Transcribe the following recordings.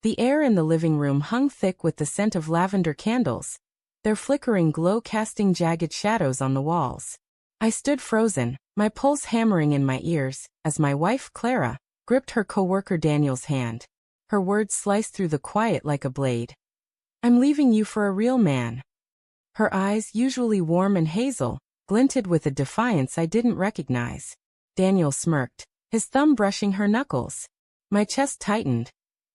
The air in the living room hung thick with the scent of lavender candles, their flickering glow casting jagged shadows on the walls. I stood frozen, my pulse hammering in my ears, as my wife, Clara, gripped her coworker Daniel's hand. Her words sliced through the quiet like a blade. "I'm leaving you for a real man." Her eyes, usually warm and hazel, glinted with a defiance I didn't recognize. Daniel smirked, his thumb brushing her knuckles. My chest tightened,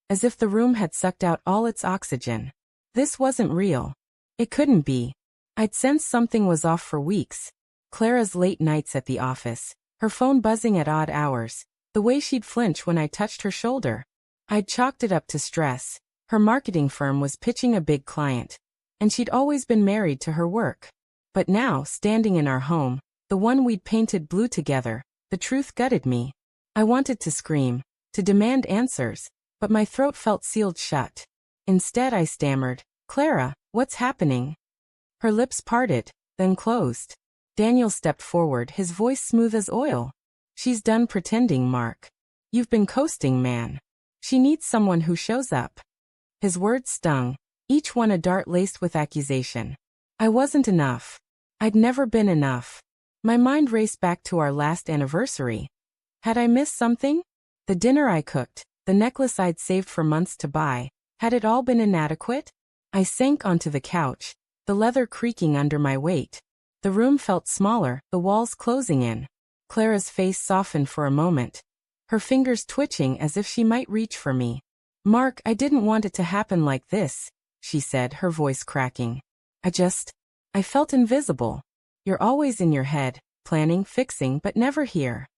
as if the room had sucked out all its oxygen. This wasn't real. It couldn't be. I'd sensed something was off for weeks. Clara's late nights at the office, her phone buzzing at odd hours, the way she'd flinch when I touched her shoulder. I'd chalked it up to stress. Her marketing firm was pitching a big client, and she'd always been married to her work. But now, standing in our home, the one we'd painted blue together, the truth gutted me. I wanted to scream, to demand answers, but my throat felt sealed shut. Instead I stammered, "Clara, what's happening?" Her lips parted, then closed. Daniel stepped forward, his voice smooth as oil. "She's done pretending, Mark. You've been coasting, man. She needs someone who shows up." His words stung, each one a dart laced with accusation. I wasn't enough. I'd never been enough. My mind raced back to our last anniversary. Had I missed something? The dinner I cooked, the necklace I'd saved for months to buy, had it all been inadequate? I sank onto the couch, the leather creaking under my weight. The room felt smaller, the walls closing in. Clara's face softened for a moment, her fingers twitching as if she might reach for me. "Mark, I didn't want it to happen like this," she said, her voice cracking. I felt invisible. "You're always in your head, planning, fixing, but never here."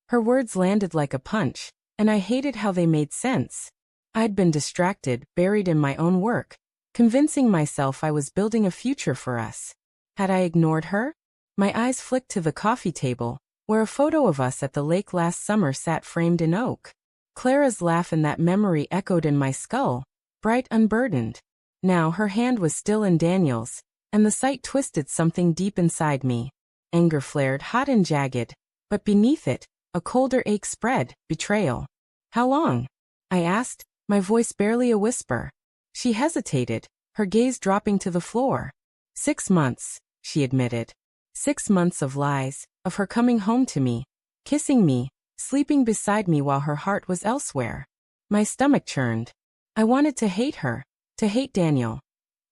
Her words landed like a punch, and I hated how they made sense. I'd been distracted, buried in my own work, convincing myself I was building a future for us. Had I ignored her? My eyes flicked to the coffee table, where a photo of us at the lake last summer sat framed in oak. Clara's laugh in that memory echoed in my skull, bright, unburdened. Now her hand was still in Daniel's, and the sight twisted something deep inside me. Anger flared hot and jagged, but beneath it, a colder ache spread, betrayal. "How long?" I asked, my voice barely a whisper. She hesitated, her gaze dropping to the floor. 6 months, she admitted. 6 months of lies, of her coming home to me, kissing me, sleeping beside me while her heart was elsewhere. My stomach churned. I wanted to hate her, to hate Daniel.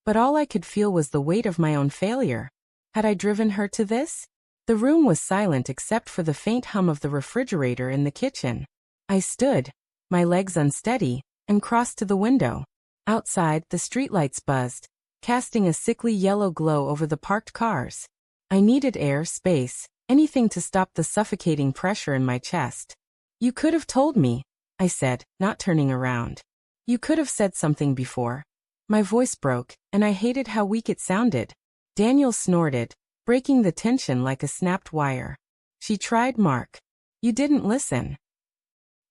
But all I could feel was the weight of my own failure. Had I driven her to this? The room was silent except for the faint hum of the refrigerator in the kitchen. I stood, my legs unsteady, and crossed to the window. Outside, the streetlights buzzed, casting a sickly yellow glow over the parked cars. I needed air, space, anything to stop the suffocating pressure in my chest. "You could have told me," I said, not turning around. "You could have said something before." My voice broke, and I hated how weak it sounded. Daniel snorted, breaking the tension like a snapped wire. "She tried, Mark. You didn't listen."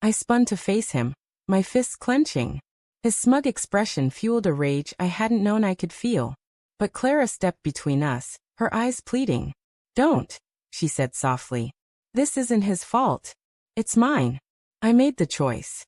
I spun to face him, my fists clenching. His smug expression fueled a rage I hadn't known I could feel. But Clara stepped between us, her eyes pleading. "Don't," she said softly. "This isn't his fault. It's mine. I made the choice."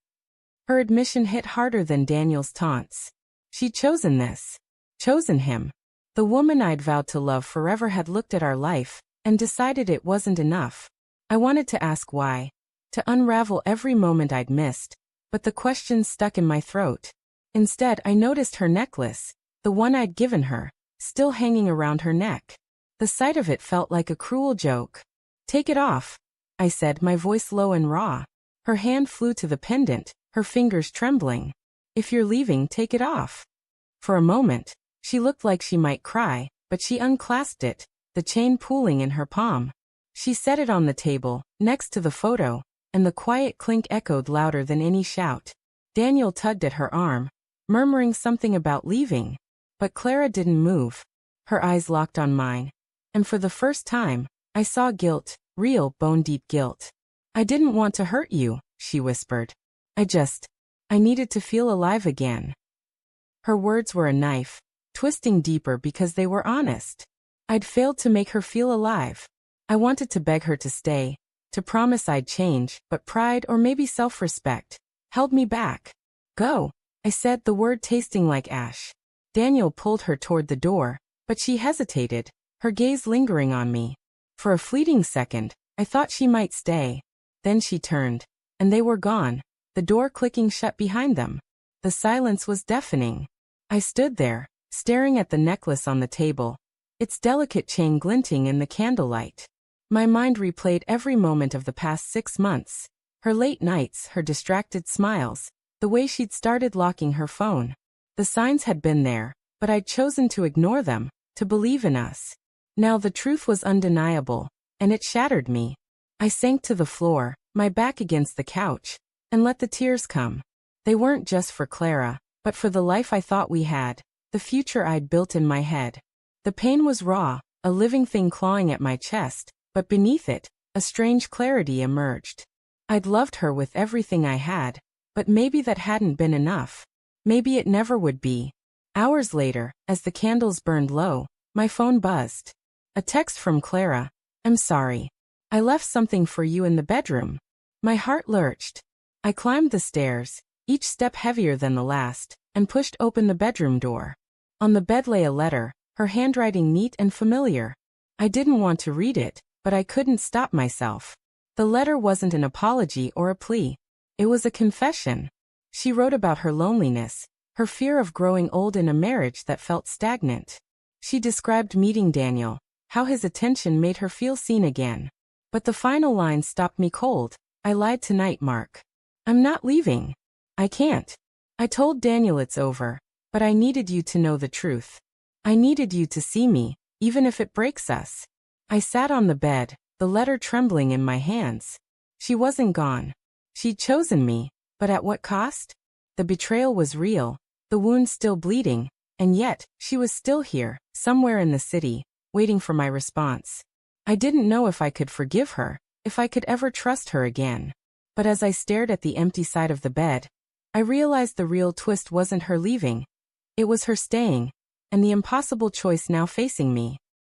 Her admission hit harder than Daniel's taunts. She'd chosen this. Chosen him. The woman I'd vowed to love forever had looked at our life, and decided it wasn't enough. I wanted to ask why, to unravel every moment I'd missed, but the questions stuck in my throat. Instead, I noticed her necklace, the one I'd given her, still hanging around her neck. The sight of it felt like a cruel joke. "Take it off," I said, my voice low and raw. Her hand flew to the pendant, her fingers trembling. "If you're leaving, take it off." For a moment, she looked like she might cry, but she unclasped it, the chain pooling in her palm. She set it on the table, next to the photo, and the quiet clink echoed louder than any shout. Daniel tugged at her arm, murmuring something about leaving. But Clara didn't move. Her eyes locked on mine. And for the first time, I saw guilt, real bone-deep guilt. "I didn't want to hurt you," she whispered. I needed to feel alive again." Her words were a knife, twisting deeper because they were honest. I'd failed to make her feel alive. I wanted to beg her to stay, to promise I'd change, but pride or maybe self-respect held me back. "Go," I said, the word tasting like ash. Daniel pulled her toward the door, but she hesitated, her gaze lingering on me. For a fleeting second, I thought she might stay. Then she turned, and they were gone, the door clicking shut behind them. The silence was deafening. I stood there, staring at the necklace on the table, its delicate chain glinting in the candlelight. My mind replayed every moment of the past 6 months. Her late nights, her distracted smiles, the way she'd started locking her phone. The signs had been there, but I'd chosen to ignore them, to believe in us. Now the truth was undeniable, and it shattered me. I sank to the floor, my back against the couch, and let the tears come. They weren't just for Clara, but for the life I thought we had, the future I'd built in my head. The pain was raw, a living thing clawing at my chest, but beneath it, a strange clarity emerged. I'd loved her with everything I had, but maybe that hadn't been enough. Maybe it never would be. Hours later, as the candles burned low, my phone buzzed. A text from Clara. I'm sorry. I left something for you in the bedroom. My heart lurched. I climbed the stairs, each step heavier than the last, and pushed open the bedroom door. On the bed lay a letter, her handwriting neat and familiar. I didn't want to read it, but I couldn't stop myself. The letter wasn't an apology or a plea. It was a confession. She wrote about her loneliness, her fear of growing old in a marriage that felt stagnant. She described meeting Daniel, how his attention made her feel seen again. But the final line stopped me cold. I lied tonight, Mark. I'm not leaving. I can't. I told Daniel it's over, but I needed you to know the truth. I needed you to see me, even if it breaks us. I sat on the bed, the letter trembling in my hands. She wasn't gone. She'd chosen me, but at what cost? The betrayal was real, the wound still bleeding, and yet, she was still here, somewhere in the city, waiting for my response. I didn't know if I could forgive her, if I could ever trust her again. But as I stared at the empty side of the bed, I realized the real twist wasn't her leaving. It was her staying, and the impossible choice now facing me.